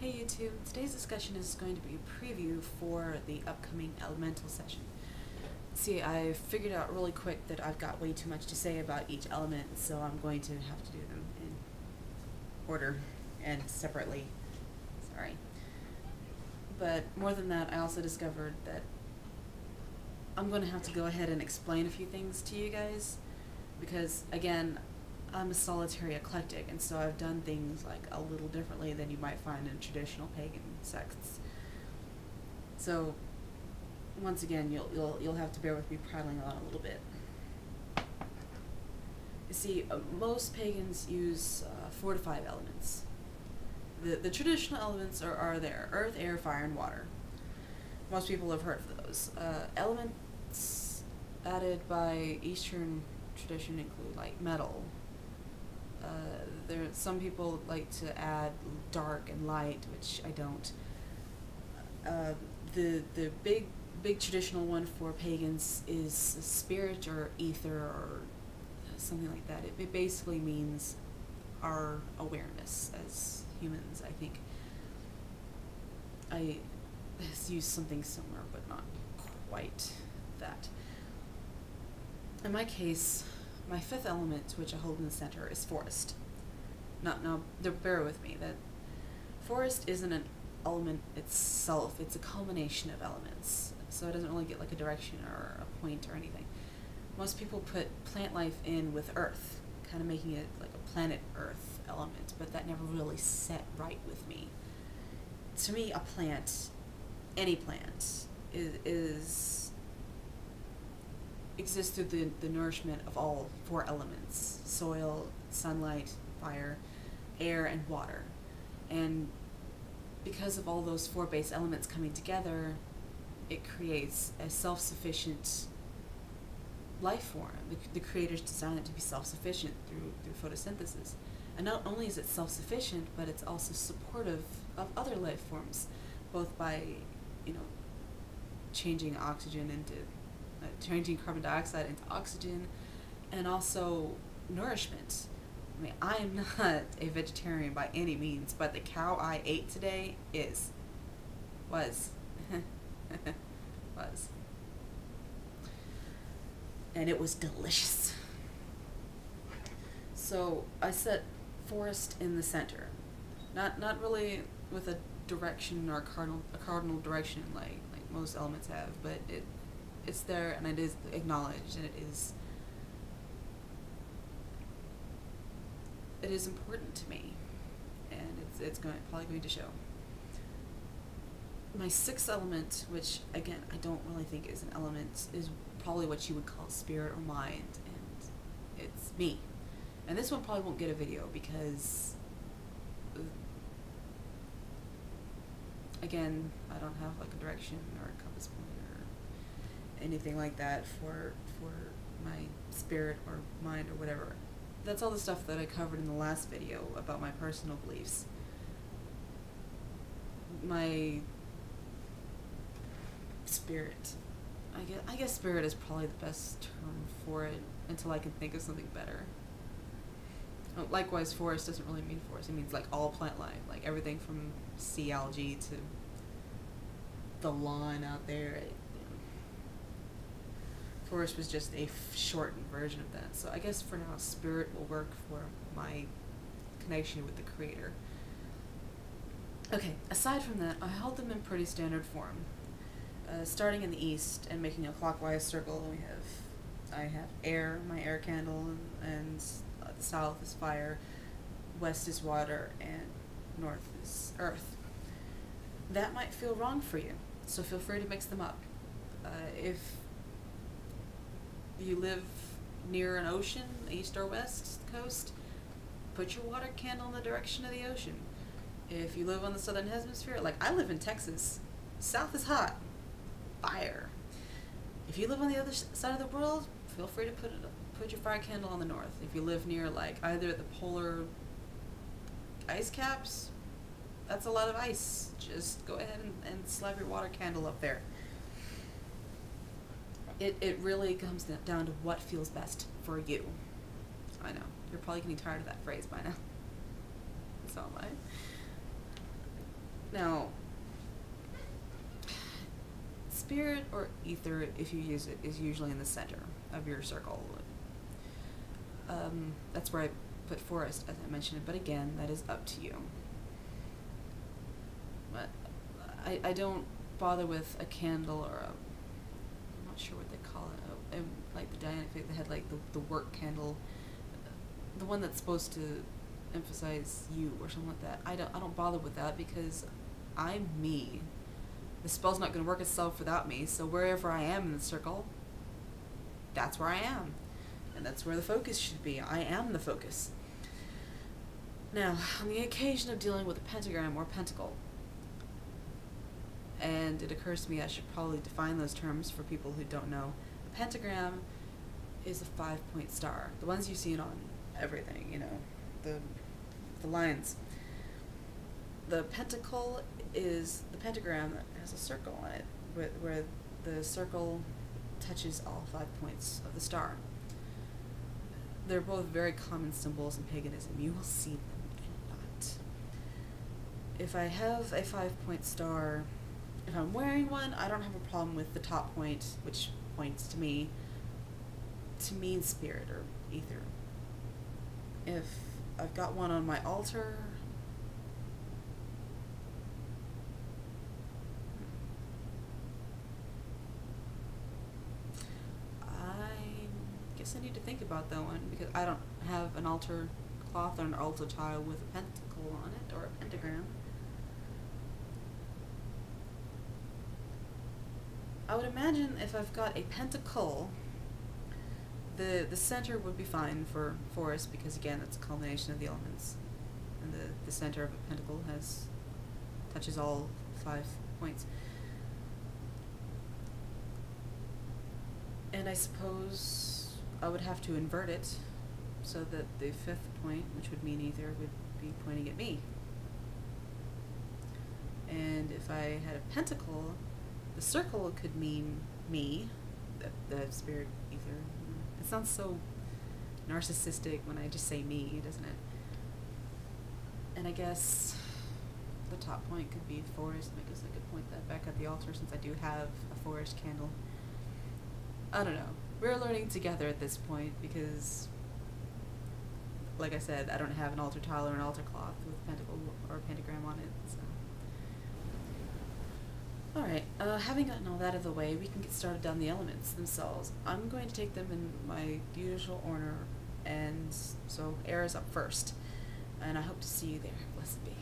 Hey YouTube, today's discussion is going to be a preview for the upcoming elemental session. See, I figured out really quick that I've got way too much to say about each element, so I'm going to have to do them in order and separately. Sorry. But more than that, I also discovered that I'm going to have to go ahead and explain a few things to you guys, because again, I'm a solitary eclectic, and so I've done things like a little differently than you might find in traditional pagan sects. So once again, you'll have to bear with me prattling on a little bit. You see, most pagans use 4 to 5 elements. The traditional elements are there: earth, air, fire, and water. Most people have heard of those. Elements added by Eastern tradition include like metal. Some people like to add dark and light, which I don't. The big traditional one for pagans is spirit or ether or something like that. It basically means our awareness as humans. I think I used something similar, but not quite that. In my case, my 5th element, which I hold in the center, is forest. Now, bear with me, that forest isn't an element itself, it's a culmination of elements, so it doesn't really get like a direction or a point or anything. Most people put plant life in with earth, kind of making it like a planet earth element, but that never really set right with me. To me, a plant, any plant, exists through the nourishment of all 4 elements: soil, sunlight, fire, air, and water. And because of all those 4 base elements coming together, it creates a self-sufficient life form. The creators designed it to be self-sufficient through photosynthesis. And not only is it self-sufficient, but it's also supportive of other life forms, both by, changing oxygen into changing carbon dioxide into oxygen, and also nourishment. I mean, I am not a vegetarian by any means, but the cow I ate today was. And it was delicious. So I set forest in the center. Not really with a direction or a cardinal direction like most elements have, but it's there, and it is acknowledged, and it is important to me, and it's probably going to show. My 6th element, which again I don't really think is an element, is probably what you would call spirit or mind, and it's me. And this one probably won't get a video because again, I don't have like a direction or a compass point or anything like that for my spirit or mind or whatever. That's all the stuff that I covered in the last video about my personal beliefs. My spirit, I guess spirit is probably the best term for it until I can think of something better. Likewise, forest doesn't really mean forest. It means like all plant life, like everything from sea algae to the lawn out there. Forest was just a shortened version of that. So I guess for now, spirit will work for my connection with the creator. Okay, aside from that, I held them in pretty standard form. Starting in the east and making a clockwise circle, I have air, my air candle, and the south is fire, west is water, and north is earth. That might feel wrong for you, so feel free to mix them up. If you live near an ocean, east or west coast, put your water candle in the direction of the ocean. If you live on the southern hemisphere, like I live in Texas, south is hot, fire. If you live on the other side of the world, feel free to put your fire candle on the north. If you live near like either the polar ice caps, that's a lot of ice. Just go ahead and slap your water candle up there. It really comes down to what feels best for you. I know, you're probably getting tired of that phrase by now. So am I. Now, spirit or ether, if you use it, is usually in the center of your circle. That's where I put forest, as I mentioned, but again, that is up to you. But I don't bother with a candle or a, I'm not sure what they call it, like the Dianic, they had like the work candle, the one that's supposed to emphasize you or something like that. I don't bother with that because I'm me. The spell's not going to work itself without me, so wherever I am in the circle, that's where I am. And that's where the focus should be. I am the focus. Now, on the occasion of dealing with a pentagram or pentacle, and it occurs to me I should probably define those terms for people who don't know. A pentagram is a 5-point star. The ones you see on everything, you know, the lines. The pentacle is the pentagram that has a circle on it, where the circle touches all 5 points of the star. They're both very common symbols in paganism. You will see them and not. If I have a 5-point star, if I'm wearing one, I don't have a problem with the top point, which points to me, to mean spirit or ether. If I've got one on my altar, I guess I need to think about that one, because I don't have an altar cloth or an altar tile with a pentacle on it, or a pentagram. I would imagine if I've got a pentacle, the center would be fine for forest, because again, it's a combination of the elements. And the center of a pentacle touches all 5 points. And I suppose I would have to invert it so that the 5th point, which would mean ether, would be pointing at me. And if I had a pentacle, the circle could mean me, the spirit ether. It sounds so narcissistic when I just say me, doesn't it? And I guess the top point could be forest. I guess I could point that back at the altar since I do have a forest candle. I don't know. We're learning together at this point because, like I said, I don't have an altar tile or an altar cloth with a pentacle or a pentagram on it. So. Alright, having gotten all that out of the way, we can get started down the elements themselves. I'm going to take them in my usual order, and so air is up first. And I hope to see you there. Blessed be.